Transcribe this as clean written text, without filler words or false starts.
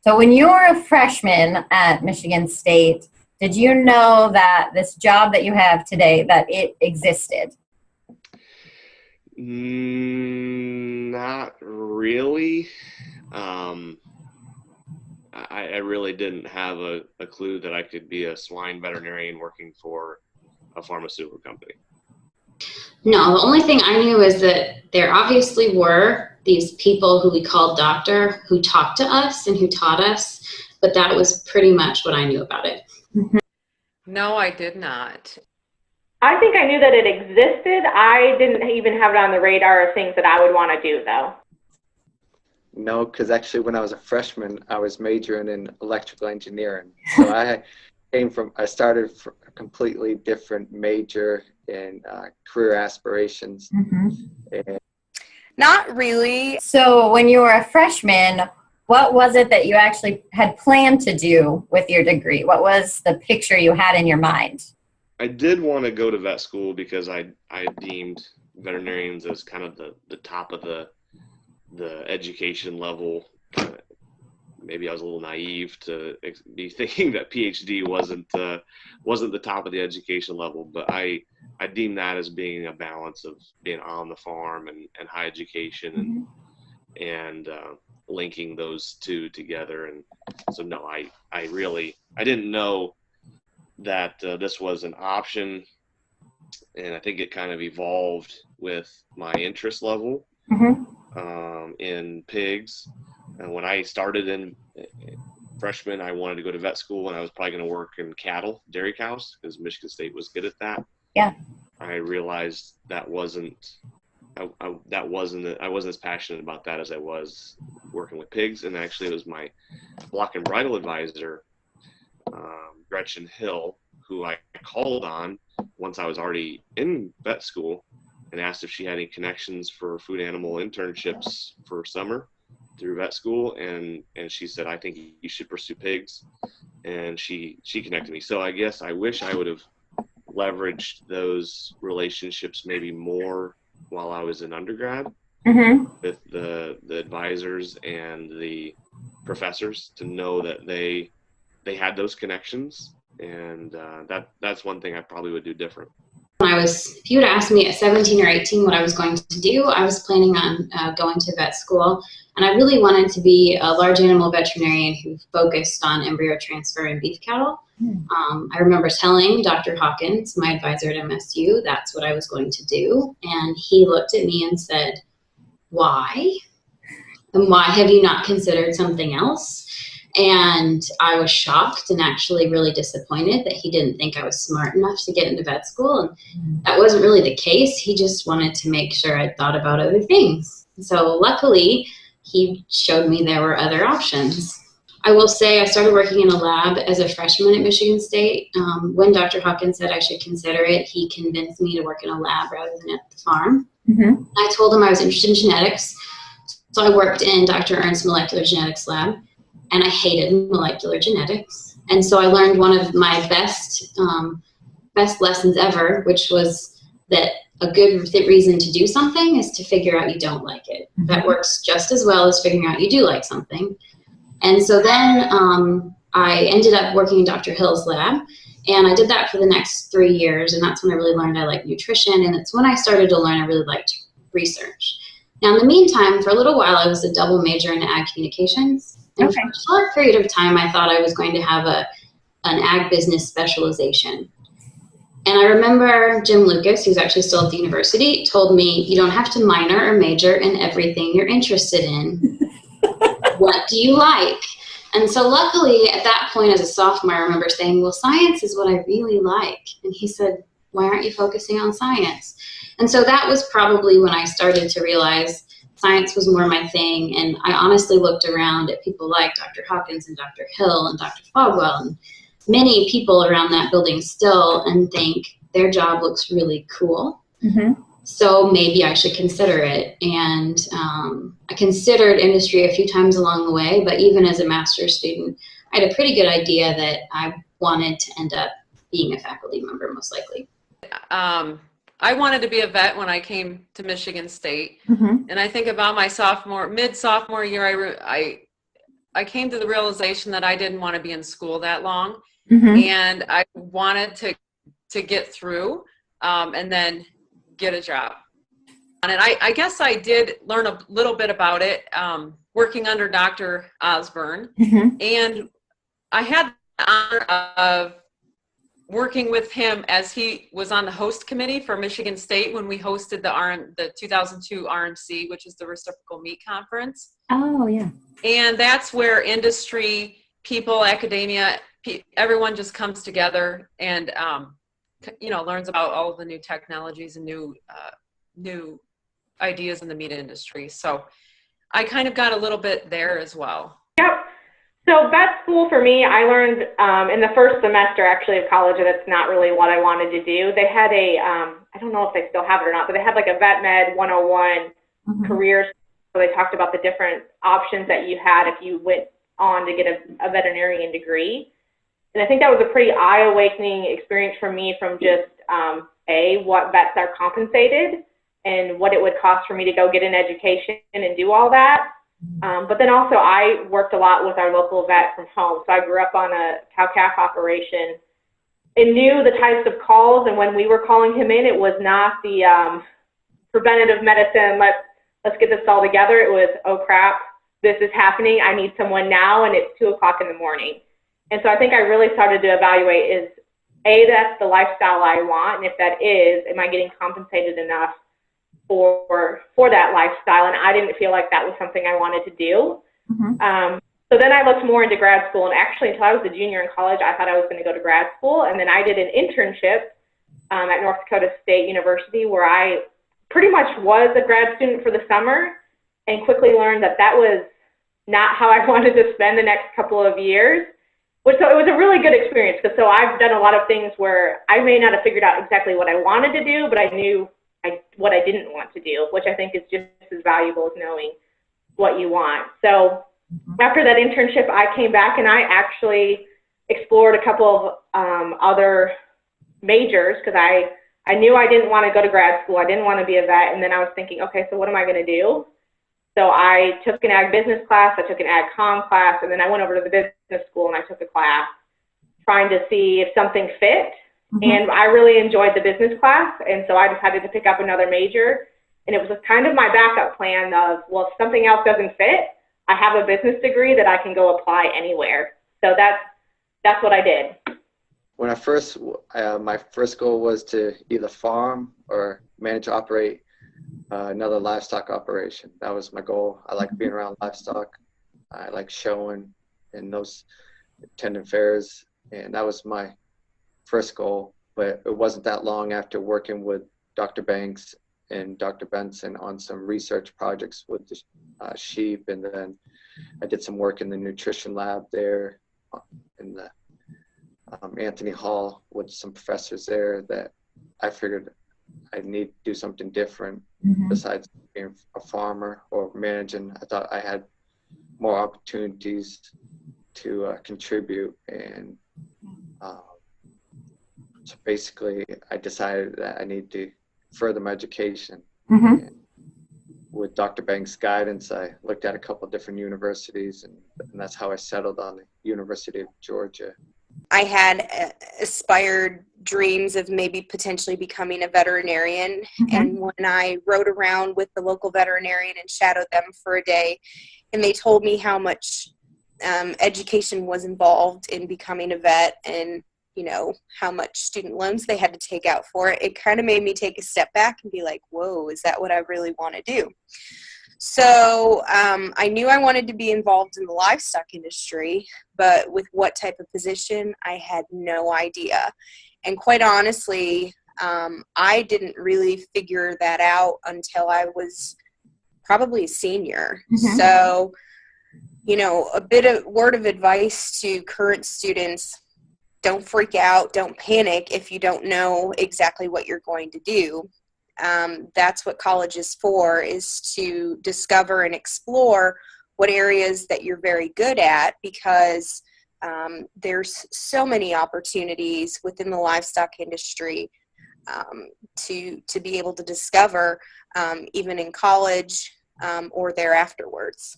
So when you were a freshman at Michigan State, did you know that this job that you have today, that it existed? Not really. I really didn't have a clue that I could be a swine veterinarian working for a pharmaceutical company. No, the only thing I knew is that there obviously were these people who we called doctor who talked to us and who taught us, but that was pretty much what I knew about it. No, I did not. I think I knew that it existed. I didn't even have it on the radar of things that I would want to do, though. No, because actually when I was a freshman, I was majoring in electrical engineering. So I started from a completely different major in career aspirations. And Not really. So when you were a freshman, what was it that you actually had planned to do with your degree? What was the picture you had in your mind? I did want to go to vet school because I deemed veterinarians as kind of the top of the education level. Maybe I was a little naive to be thinking that PhD wasn't the top of the education level, but I deem that as being a balance of being on the farm and high education and linking those two together. And so no, I didn't know that this was an option, and I think it kind of evolved with my interest level in pigs. And when I started in freshman, I wanted to go to vet school, and I was probably going to work in cattle, dairy cows, because Michigan State was good at that. Yeah. I realized I wasn't as passionate about that as I was working with pigs. And actually, it was my block and bridle advisor, Gretchen Hill, who I called on once I was already in vet school, and asked if she had any connections for food animal internships for summer through vet school, and she said, I think you should pursue pigs, and she connected me. So I guess I wish I would have leveraged those relationships maybe more while I was in undergrad with the advisors and the professors, to know that they had those connections, and that's one thing I probably would do different. If you had asked me at 17 or 18 what I was going to do, I was planning on going to vet school, and I really wanted to be a large animal veterinarian who focused on embryo transfer in beef cattle. I remember telling Dr. Hawkins, my advisor at MSU, that's what I was going to do, and he looked at me and said, why? And why have you not considered something else? And I was shocked and actually really disappointed that he didn't think I was smart enough to get into vet school. And that wasn't really the case. He just wanted to make sure I'd thought about other things. So luckily, he showed me there were other options. I will say I started working in a lab as a freshman at Michigan State. When Dr. Hawkins said I should consider it, he convinced me to work in a lab rather than at the farm. I told him I was interested in genetics. So I worked in Dr. Ernst's molecular genetics lab. And I hated molecular genetics. And so I learned one of my best lessons ever, which was that a good reason to do something is to figure out you don't like it. That works just as well as figuring out you do like something. And so then I ended up working in Dr. Hill's lab, and I did that for the next 3 years. And that's when I really learned I like nutrition. And it's when I started to learn I really liked research. Now, in the meantime, for a little while, I was a double major in ag communications. And for a short period of time, I thought I was going to have an ag business specialization. And I remember Jim Lucas, who's actually still at the university, told me, you don't have to minor or major in everything you're interested in. What do you like? And so luckily, at that point as a sophomore, I remember saying, well, science is what I really like. And he said, why aren't you focusing on science? And so that was probably when I started to realize science was more my thing, and I honestly looked around at people like Dr. Hawkins and Dr. Hill and Dr. Fogwell and many people around that building still, and think their job looks really cool. So maybe I should consider it. And I considered industry a few times along the way, but even as a master's student, I had a pretty good idea that I wanted to end up being a faculty member, most likely. I wanted to be a vet when I came to Michigan State, and I think about my mid-sophomore year, I came to the realization that I didn't want to be in school that long, Mm-hmm. and I wanted to get through and then get a job. And I guess I did learn a little bit about it working under Dr. Osborne, Mm-hmm. and I had the honor of working with him as he was on the host committee for Michigan State when we hosted the 2002 RMC, which is the Reciprocal Meat Conference. Oh, yeah. And that's where industry, people, academia, everyone just comes together and, learns about all of the new technologies and new ideas in the meat industry. So I kind of got a little bit there as well. Yep. So vet school for me, I learned in the first semester actually of college that it's not really what I wanted to do. They had I don't know if they still have it or not, but they had like a Vet Med 101 careers. So they talked about the different options that you had if you went on to get a veterinarian degree. And I think that was a pretty eye-awakening experience for me from just, what vets are compensated and what it would cost for me to go get an education and do all that. But then also I worked a lot with our local vet from home. So I grew up on a cow-calf operation and knew the types of calls. And when we were calling him in, it was not the preventative medicine, let's get this all together. It was, oh crap, this is happening. I need someone now, and it's 2:00 in the morning. And so I think I really started to evaluate is, that's the lifestyle I want, and if that is, am I getting compensated enough for that lifestyle? And I didn't feel like that was something I wanted to do. Mm-hmm. So then I looked more into grad school, and actually until I was a junior in college, I thought I was going to go to grad school. And then I did an internship at North Dakota State University where I pretty much was a grad student for the summer and quickly learned that that was not how I wanted to spend the next couple of years. So it was a really good experience because so I've done a lot of things where I may not have figured out exactly what I wanted to do, but I knew what I didn't want to do, which I think is just as valuable as knowing what you want. So after that internship, I came back and I actually explored a couple of other majors because I knew I didn't want to go to grad school. I didn't want to be a vet. And then I was thinking, okay, so what am I going to do? So I took an ag business class, I took an ag comm class, and then I went over to the business school and I took a class trying to see if something fit. Mm-hmm. And I really enjoyed the business class. And so I decided to pick up another major. And it was kind of my backup plan of, well, if something else doesn't fit, I have a business degree that I can go apply anywhere. So that's what I did. When my first goal was to either farm or manage, operate another livestock operation. That was my goal. I like being around livestock. I like showing in those attending fairs, and that was my first goal. But it wasn't that long after working with Dr. Banks and Dr. Benson on some research projects with the sheep, and then I did some work in the nutrition lab there in the Anthony Hall with some professors there that I figured I need to do something different besides being a farmer or managing. I thought I had more opportunities to contribute, and so basically I decided that I need to further my education. And with Dr. Banks' guidance, I looked at a couple of different universities, and that's how I settled on the University of Georgia. I had aspired dreams of maybe potentially becoming a veterinarian. And when I rode around with the local veterinarian and shadowed them for a day, and they told me how much education was involved in becoming a vet and, how much student loans they had to take out for it, it kind of made me take a step back and be like, whoa, is that what I really want to do? So I knew I wanted to be involved in the livestock industry, but with what type of position, I had no idea. And quite honestly, I didn't really figure that out until I was probably a senior. So, a bit of word of advice to current students: don't freak out, don't panic if you don't know exactly what you're going to do. That's what college is for, is to discover and explore what areas that you're very good at, because there's so many opportunities within the livestock industry to be able to discover even in college or there afterwards.